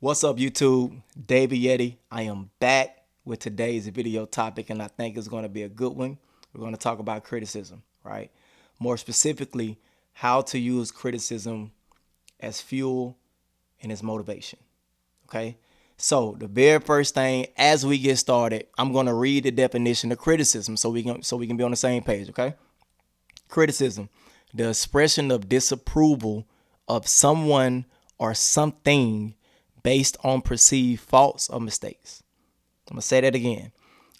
What's up, YouTube? David Yeti. I am back with today's video topic, and I think it's going to be a good one. We're going to talk about criticism, right? More specifically, how to use criticism as fuel and as motivation, okay? So the very first thing, as we get started, I'm going to read the definition of criticism so we can be on the same page, okay? Criticism, the expression of disapproval of someone or something based on perceived faults or mistakes. I'm going to say that again.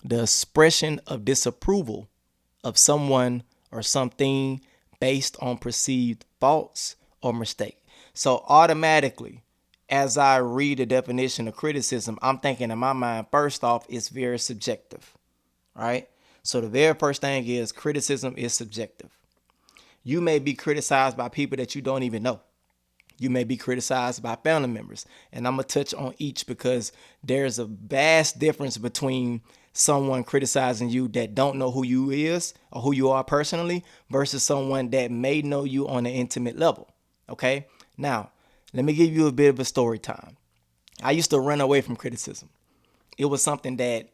The expression of disapproval of someone or something based on perceived faults or mistake. So automatically, as I read the definition of criticism, I'm thinking in my mind, first off, it's very subjective, right? So the very first thing is criticism is subjective. You may be criticized by people that you don't even know. You may be criticized by family members. And I'm going to touch on each because there's a vast difference between someone criticizing you that don't know who you is or who you are personally versus someone that may know you on an intimate level. Okay? Now, let me give you a bit of a story time. I used to run away from criticism. It was something that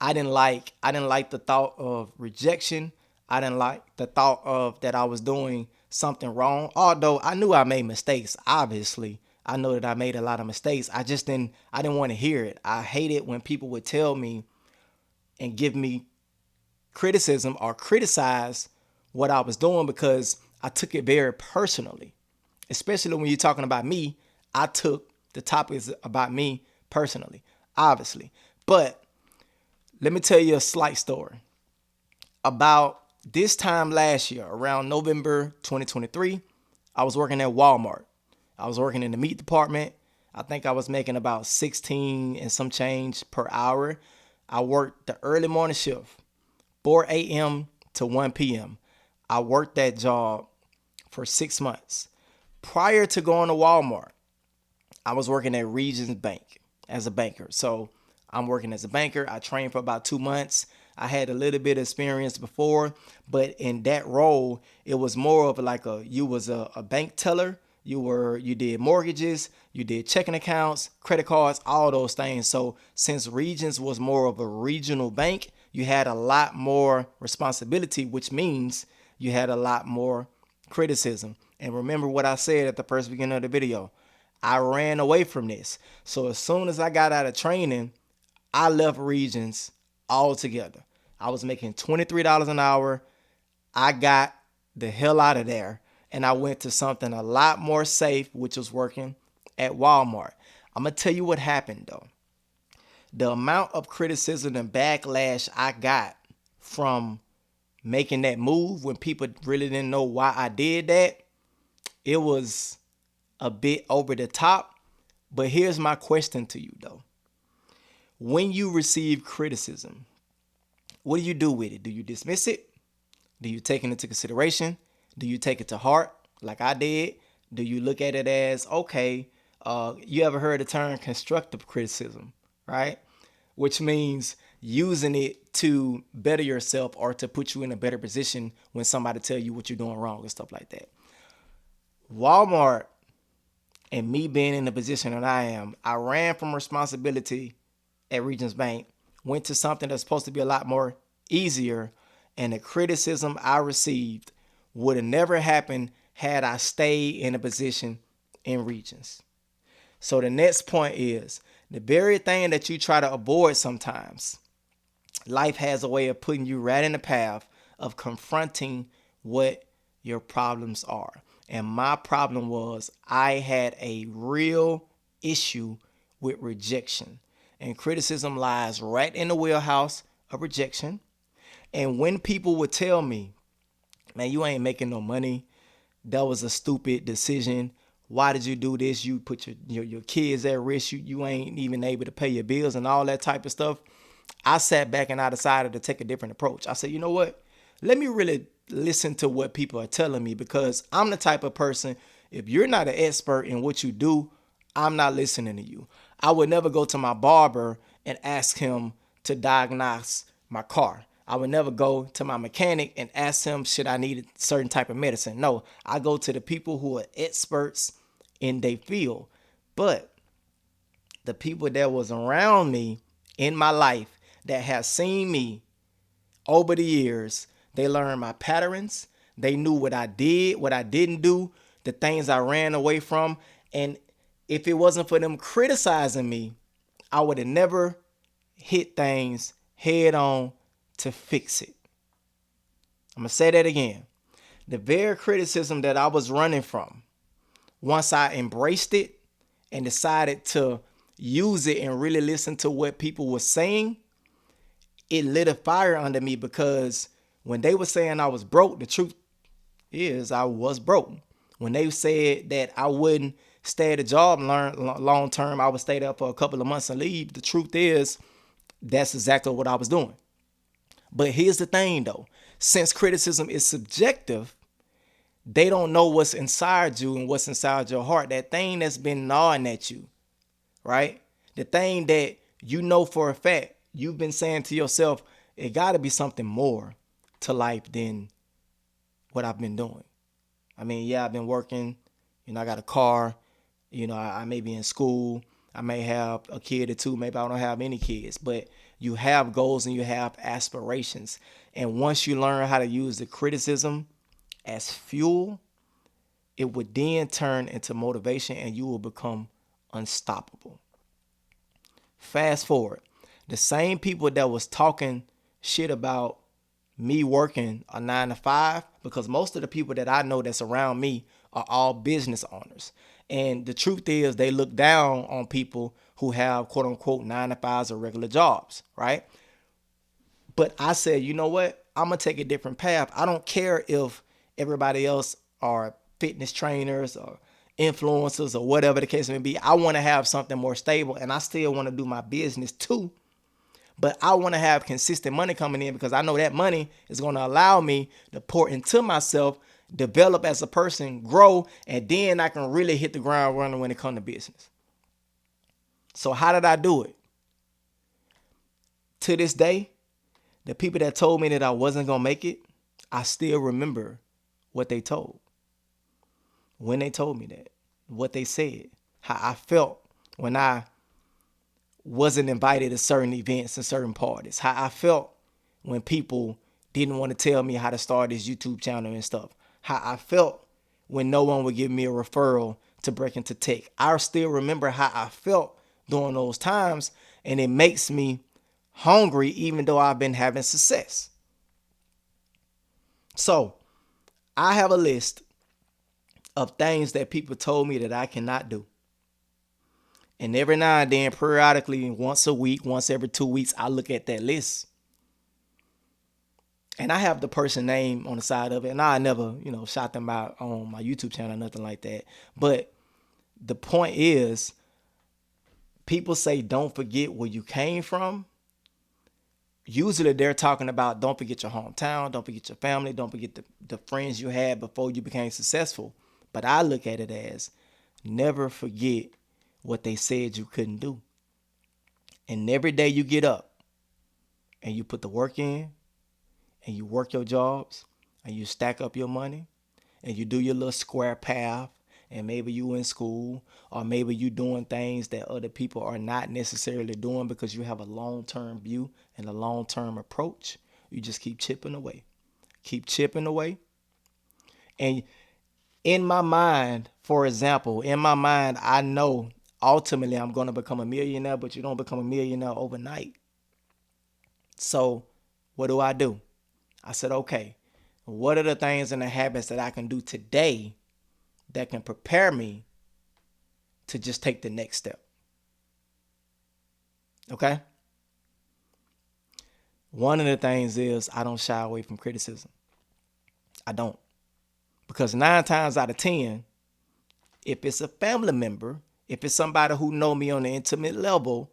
I didn't like. I didn't like the thought of rejection. I didn't like the thought of that I was doing something wrong. Although I knew I made mistakes, obviously. I know that I made a lot of mistakes. I didn't want to hear it. I hated when people would tell me and give me criticism or criticize what I was doing because I took it very personally. Especially when you're talking about me, I took the topics about me personally, obviously. But let me tell you a slight story. About this time last year, around November 2023, I was working at Walmart. I was working in the meat department. I think I was making about 16 and some change per hour. I worked the early morning shift, 4 a.m. to 1 p.m. I worked that job for 6 months. Prior to going to Walmart, I was working at Regions Bank as a banker. So I'm working as a banker. I trained for about 2 months. I had a little bit of experience before, but in that role, it was more of like you was a bank teller. You did mortgages, you did checking accounts, credit cards, all those things. So since Regions was more of a regional bank, you had a lot more responsibility, which means you had a lot more criticism. And remember what I said at the first beginning of the video. I ran away from this. So as soon as I got out of training, I left Regions altogether. I was making $23 an hour. I got the hell out of there and I went to something a lot more safe, which was working at Walmart. I'm going to tell you what happened though. The amount of criticism and backlash I got from making that move when people really didn't know why I did that, it was a bit over the top. But here's my question to you though. When you receive criticism, what do you do with it? Do you dismiss it? Do you take it into consideration? Do you take it to heart like I did? Do you look at it as, okay, you ever heard the term constructive criticism, right? Which means using it to better yourself or to put you in a better position when somebody tell you what you're doing wrong and stuff like that. Walmart and me being in the position that I am, I ran from responsibility at Regions Bank, went to something that's supposed to be a lot more easier, and the criticism I received would have never happened had I stayed in a position in Regions. So the next point is the very thing that you try to avoid sometimes. Life has a way of putting you right in the path of confronting what your problems are. And my problem was I had a real issue with rejection. And criticism lies right in the wheelhouse of rejection. And when people would tell me, man, you ain't making no money. That was a stupid decision. Why did you do this? You put your kids at risk. You ain't even able to pay your bills and all that type of stuff. I sat back and I decided to take a different approach. I said, you know what? Let me really listen to what people are telling me because I'm the type of person, if you're not an expert in what you do, I'm not listening to you. I would never go to my barber and ask him to diagnose my car. I would never go to my mechanic and ask him, should I need a certain type of medicine? No, I go to the people who are experts in their field. But The people that was around me in my life that have seen me over the years, they learned my patterns. They knew what I did, what I didn't do, the things I ran away from. And if it wasn't for them criticizing me, I would have never hit things head on to fix it. I'm going to say that again. The very criticism that I was running from, once I embraced it and decided to use it and really listen to what people were saying, it lit a fire under me, because when they were saying I was broke, the truth is I was broke. When they said that I wouldn't stay at a job and learn long term, I would stay there for a couple of months and leave. The truth is that's exactly what I was doing. But here's the thing though, since criticism is subjective, they don't know what's inside you and what's inside your heart. That thing that's been gnawing at you, right? The thing that you know for a fact, you've been saying to yourself, it got to be something more to life than what I've been doing. I mean, yeah, I've been working, I got a car, I may be in school, I may have a kid or two, maybe I don't have any kids, but you have goals and you have aspirations. And once you learn how to use the criticism as fuel, it would then turn into motivation and you will become unstoppable. Fast forward, the same people that was talking shit about me working a 9 to 5, because most of the people that I know that's around me are all business owners. And the truth is they look down on people who have quote unquote 9 to 5s or regular jobs, right? But I said, you know what? I'm going to take a different path. I don't care if everybody else are fitness trainers or influencers or whatever the case may be. I want to have something more stable, and I still want to do my business too. But I want to have consistent money coming in, because I know that money is going to allow me to pour into myself, develop as a person, grow, and then I can really hit the ground running when it comes to business. So how did I do it? To this day, the people that told me that I wasn't going to make it, I still remember what they told. When they told me that, what they said, how I felt when I wasn't invited to certain events and certain parties, how I felt when people didn't want to tell me how to start this YouTube channel and stuff, how I felt when no one would give me a referral to break into tech. I still remember how I felt during those times, and it makes me hungry even though I've been having success. So I have a list of things that people told me that I cannot do. And every now and then, periodically, once a week, once every 2 weeks, I look at that list. And I have the person name on the side of it. And I never, shout them out on my YouTube channel, nothing like that. But the point is, people say don't forget where you came from. Usually they're talking about don't forget your hometown, don't forget your family, don't forget the friends you had before you became successful. But I look at it as never forget what they said you couldn't do. And every day you get up and you put the work in and you work your jobs and you stack up your money and you do your little square path, and maybe you in school, or maybe you doing things that other people are not necessarily doing because you have a long-term view and a long-term approach. You just keep chipping away. Keep chipping away. And in my mind, for example, I know ultimately I'm going to become a millionaire, but you don't become a millionaire overnight. So what do? I said, okay, what are the things and the habits that I can do today that can prepare me to just take the next step? Okay? One of the things is I don't shy away from criticism. I don't. Because 9 times out of 10, if it's a family member, if it's somebody who know me on an intimate level,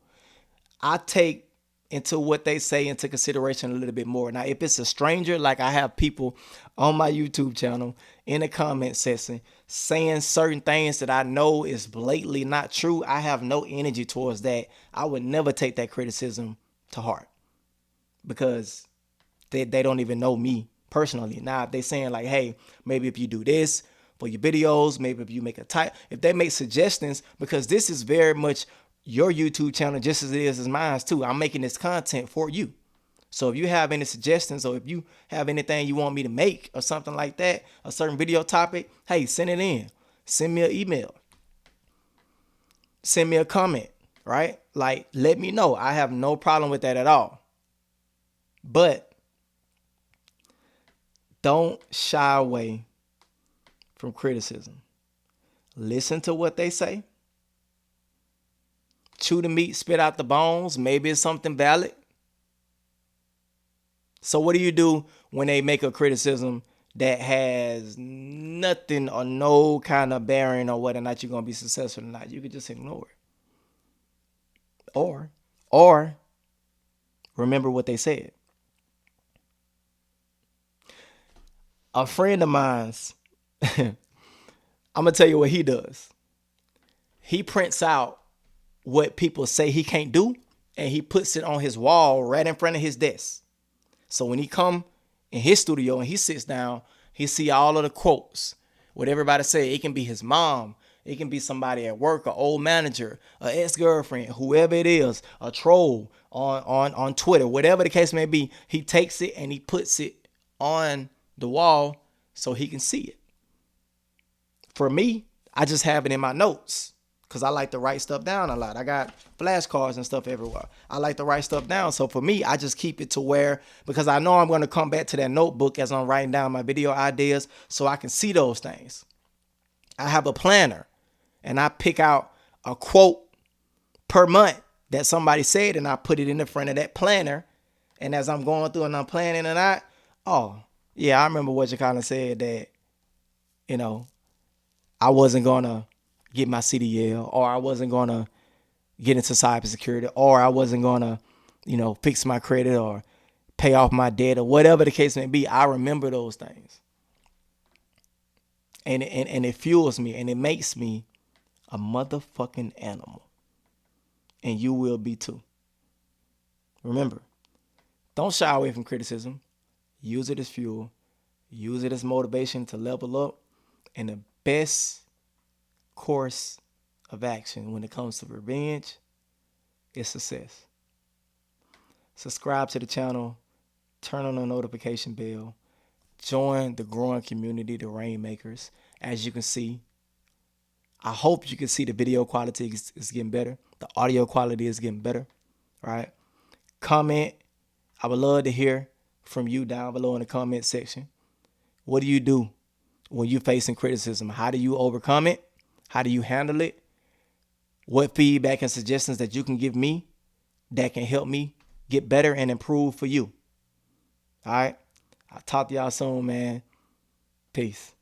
I take into what they say into consideration a little bit more. Now, if it's a stranger, like I have people on my YouTube channel in the comment section saying certain things that I know is blatantly not true, I have no energy towards that. I would never take that criticism to heart, because they don't even know me personally. Now, if they saying like, hey, maybe if you do this for your videos, maybe if you make if they make suggestions, because this is very much your YouTube channel just as it is as mine too. I'm making this content for you. So if you have any suggestions or if you have anything you want me to make or something like that, a certain video topic, hey, send it in. Send me an email. Send me a comment, right? Like, let me know. I have no problem with that at all. But don't shy away from criticism. Listen to what they say. Chew the meat, spit out the bones. Maybe it's something valid. So what do you do when they make a criticism that has nothing or no kind of bearing on whether or not you're going to be successful or not? You could just ignore it. Or remember what they said. A friend of mine's, I'm going to tell you what he does. He prints out what people say he can't do, and he puts it on his wall right in front of his desk. So when he come in his studio and he sits down, he see all of the quotes, what everybody say. It can be his mom, it can be somebody at work, an old manager, an ex-girlfriend, whoever it is, a troll on Twitter, whatever the case may be. He takes it and he puts it on the wall so he can see it. For me, I just have it in my notes because I like to write stuff down a lot. I got flashcards and stuff everywhere. I like to write stuff down. So for me, I just keep it to where, because I know I'm going to come back to that notebook as I'm writing down my video ideas so I can see those things. I have a planner and I pick out a quote per month that somebody said and I put it in the front of that planner. And as I'm going through and I'm planning and oh, yeah, I remember what you kind of said that, I wasn't going to get my CDL, or I wasn't going to get into cybersecurity, or I wasn't going to, fix my credit or pay off my debt or whatever the case may be. I remember those things. And it fuels me and it makes me a motherfucking animal. And you will be too. Remember, don't shy away from criticism. Use it as fuel. Use it as motivation to level up. And the best course of action when it comes to revenge is success. Subscribe to the channel. Turn on the notification bell. Join the growing community, the Rainmakers. As you can see, I hope you can see the video quality is getting better. The audio quality is getting better, right? Comment. I would love to hear from you down below in the comment section. What do you do when you're facing criticism? How do you overcome it? How do you handle it? What feedback and suggestions that you can give me that can help me get better and improve for you? All right. I'll talk to y'all soon, man. Peace.